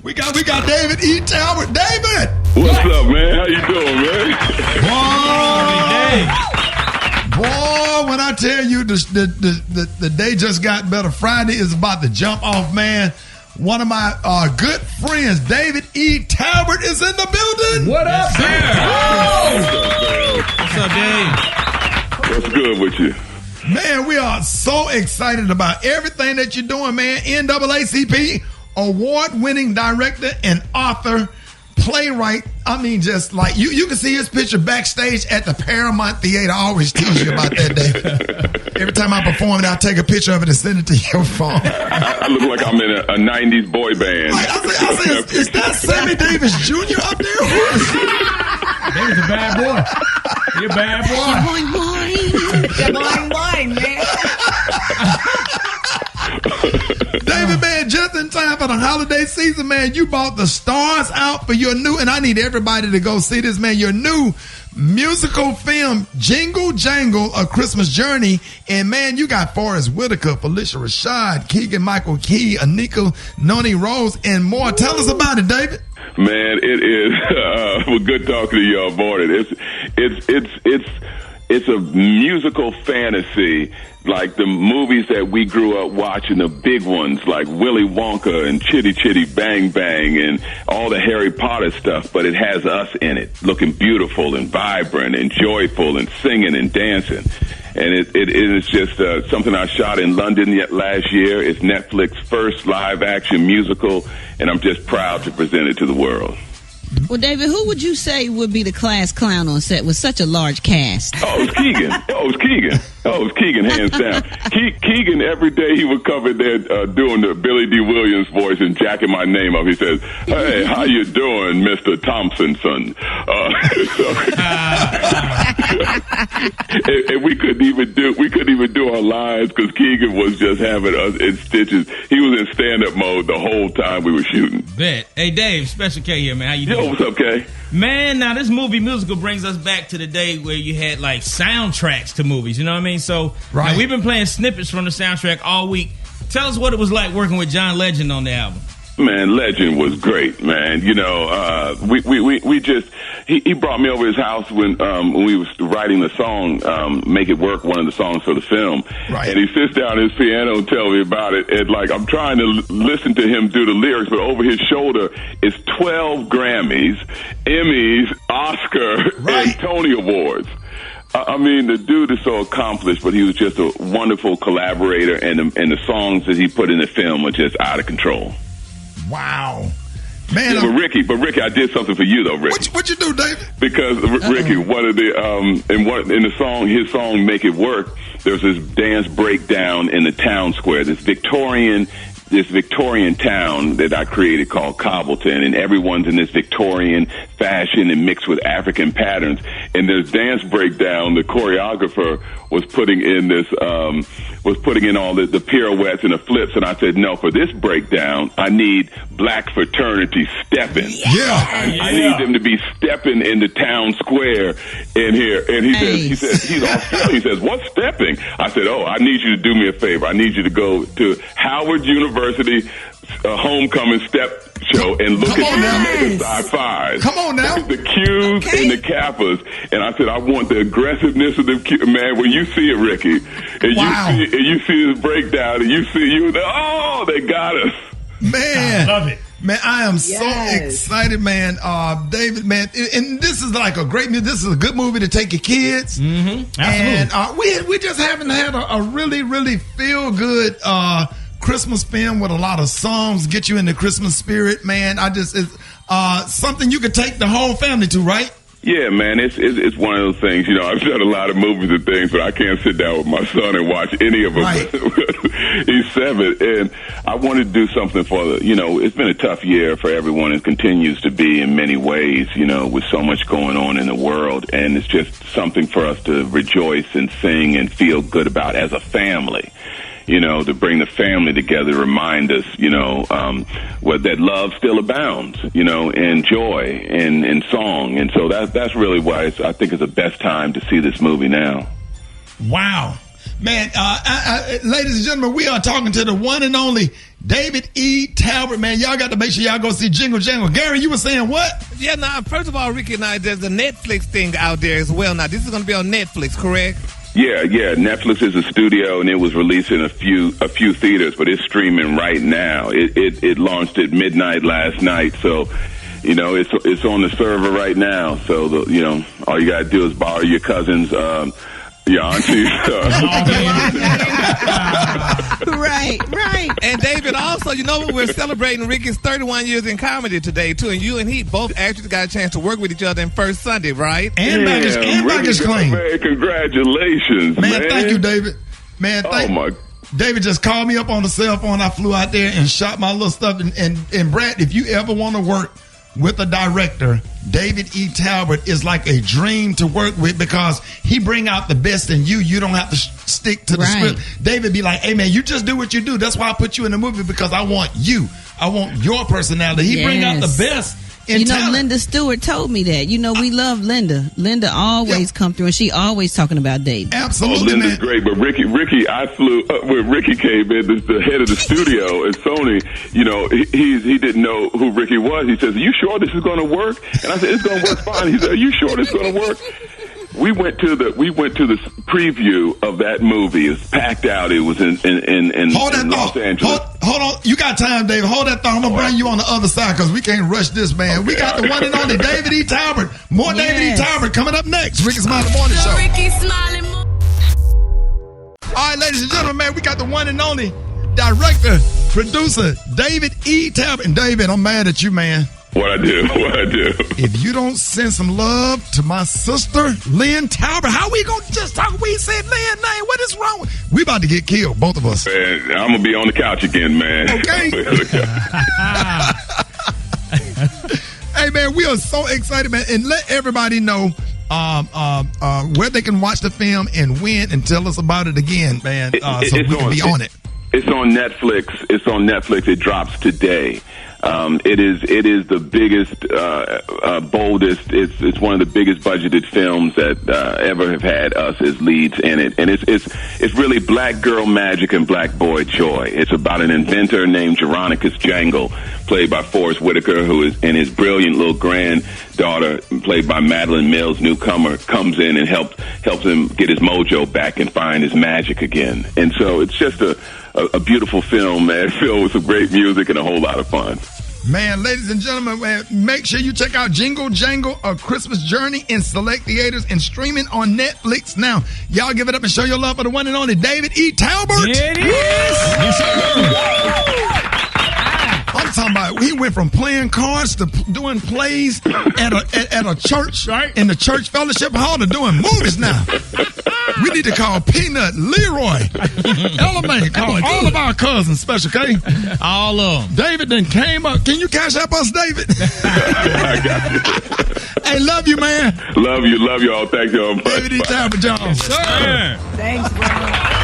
We got David E. Talbert. David! What's up, man? How you doing, man? Boy, when I tell you the day just got better, Friday is about to jump off, man. One of my good friends, David E. Talbert, is in the building. What up, sir? What's up, Dave? What's good with you? Man, we are so excited about everything that you're doing, man. NAACP, award-winning director and author, playwright. I mean, just like you can see his picture backstage at the Paramount Theater. I always tease you about that, David. Every time I perform it, I'll take a picture of it and send it to your phone. I look like I'm in a 90s boy band. Like, I say, is that Sammy Davis Jr. up there? David's a bad boy. You're a bad boy. Boing, man. David, man, just in time for the holiday season, man, you bought the stars out for your new, and I need everybody to go see this, man, your new musical film, Jingle Jangle, A Christmas Journey. And, man, you got Forrest Whitaker, Felicia Rashad, Keegan-Michael Key, Anika Noni Rose, and more. Tell us about it, David. Man, it is well, good talking to you about it. It's a musical fantasy, like the movies that we grew up watching, the big ones like Willy Wonka and Chitty Chitty Bang Bang and all the Harry Potter stuff, but it has us in it, looking beautiful and vibrant and joyful and singing and dancing. And it is just something I shot in London last year. It's Netflix's first live-action musical, and I'm just proud to present it to the world. Well, David, who would you say would be the class clown on set with such a large cast? Oh, it was Keegan, hands down. Keegan, every day he would come in there doing the Billy D. Williams voice and jacking my name up. He says, "Hey, how you doing, Mr. Thompson, son?" And we couldn't even do our lines because Keegan was just having us in stitches. He was in stand-up mode the whole time we were shooting. Bet. Hey, Dave, Special K here, man. How you doing? Yo, what's up, Kay? Man, now this movie musical brings us back to the day where you had like soundtracks to movies, you know what I mean? So right. Now, we've been playing snippets from the soundtrack all week. Tell us what it was like working with John Legend on the album. Man, Legend was great, man. You know, he brought me over to his house when we was writing the song, Make It Work, one of the songs for the film. Right. And he sits down at his piano and tells me about it. And like, I'm trying to listen to him do the lyrics, but over his shoulder is 12 Grammys, Emmys, Oscar, and Tony Awards. I mean, the dude is so accomplished, but he was just a wonderful collaborator, and the songs that he put in the film are just out of control. Wow. Man, yeah, but Ricky, I did something for you though, Ricky. What you do, David? Because Ricky, one of the in the song, his song "Make It Work," there's this dance breakdown in the town square. This Victorian town that I created called Cobbleton, and everyone's in this Victorian fashion and mixed with African patterns. And this dance breakdown, the choreographer was putting in all the pirouettes and the flips, and I said, no, for this breakdown, I need black fraternity stepping. I need them to be stepping in the town square in here. And he says he's Australian. He says, what's stepping? I said, I need you to do me a favor. I need you to go to Howard University homecoming step show and look at the mega sci-fis. Come on now. The Qs and the Kappas. And I said, I want the aggressiveness of the Q. Man, when you see it, Ricky, and you see this breakdown, and you see they got us. Man. I love it. Man, I am so excited, man. David, man, and this is like a great movie. This is a good movie to take your kids. Mm-hmm. Absolutely. And we just haven't had a really, really feel-good Christmas film with a lot of songs, get you in the Christmas spirit, man. It's something you could take the whole family to, right? Yeah, man, it's one of those things. You know, I've done a lot of movies and things, but I can't sit down with my son and watch any of them. Right. He's 7, and I wanted to do something for it's been a tough year for everyone. It continues to be in many ways, with so much going on in the world, and it's just something for us to rejoice and sing and feel good about as a family. To bring the family together, remind us, that love still abounds, and joy and song. And so that's really why I think it's the best time to see this movie now. Wow. Man, ladies and gentlemen, we are talking to the one and only David E. Talbert. Man, y'all got to make sure y'all go see Jingle Jangle. Gary, you were saying what? Yeah, now, first of all, Ricky and I, there's a Netflix thing out there as well. Now, this is going to be on Netflix, correct? Yeah. Netflix is a studio, and it was released in a few theaters, but it's streaming right now. It launched at midnight last night, so it's on the server right now. So all you gotta do is borrow your cousin's, your auntie's. Right. And David, also, we're celebrating Ricky's 31 years in comedy today too, and you and he both actually got a chance to work with each other in First Sunday, right? And baggage claim. Man, congratulations, man. Thank you, David. Man, David just called me up on the cell phone. I flew out there and shot my little stuff. And Brad, if you ever want to work with a director, David E. Talbert is like a dream to work with because he bring out the best in you. You don't have to stick to the script. David be like, hey, man, you just do what you do. That's why I put you in the movie, because I want you. I want your personality. He bring out the best in talent. Linda Stewart told me that. We love Linda. Linda always come through, and she always talking about David. Absolutely, Linda's great. But Ricky, I flew up when Ricky came in, the head of the studio at Sony. He didn't know who Ricky was. He says, "Are you sure this is going to work?" And I said, "It's going to work fine." He said, "Are you sure this is going to work?" We went to the preview of that movie. It was packed out. It was in Los Angeles. Hold on. You got time, David. Hold that thought. I'm going to bring you on the other side because we can't rush this, man. Okay. We got the one and only David E. Talbert. More David E. Talbert coming up next. Rickey Smiley Morning Show. Rickey Smiley. All right, ladies and gentlemen, man, we got the one and only director, producer, David E. Talbert. And David, I'm mad at you, man. What I do? If you don't send some love to my sister, Lynn Talbert, how we gonna just talk? We said Lynn name. What is wrong? We about to get killed, both of us. Man, I'm gonna be on the couch again, man. Okay. Hey, man, we are so excited, man, and let everybody know where they can watch the film and when, and tell us about it again, man. So we can be on it. It's on Netflix. It drops today. It is the biggest, boldest. It's one of the biggest budgeted films that ever have had us as leads in it, and it's really black girl magic and black boy joy. It's about an inventor named Jingle Jangle, played by Forrest Whitaker, and his brilliant little granddaughter, played by Madeline Mills, newcomer, comes in and helps him get his mojo back and find his magic again. And so it's just a beautiful film, man, filled with some great music and a whole lot of fun. Man, ladies and gentlemen, man, make sure you check out Jingle Jangle, A Christmas Journey in select theaters and streaming on Netflix now. Y'all give it up and show your love for the one and only David E. Talbert. Yeah, it is. Yes, I'm talking about, he went from playing cards to doing plays at a church, right, in the church fellowship hall, to doing movies now. We need to call Peanut, Leroy, Element, call all of our cousins special, okay? All of them. David then came up. Can you cash up us, David? I got you. Hey, love you, man. Love you all. Thank you all. David E. Talbert Jones. Sir. Thanks, bro.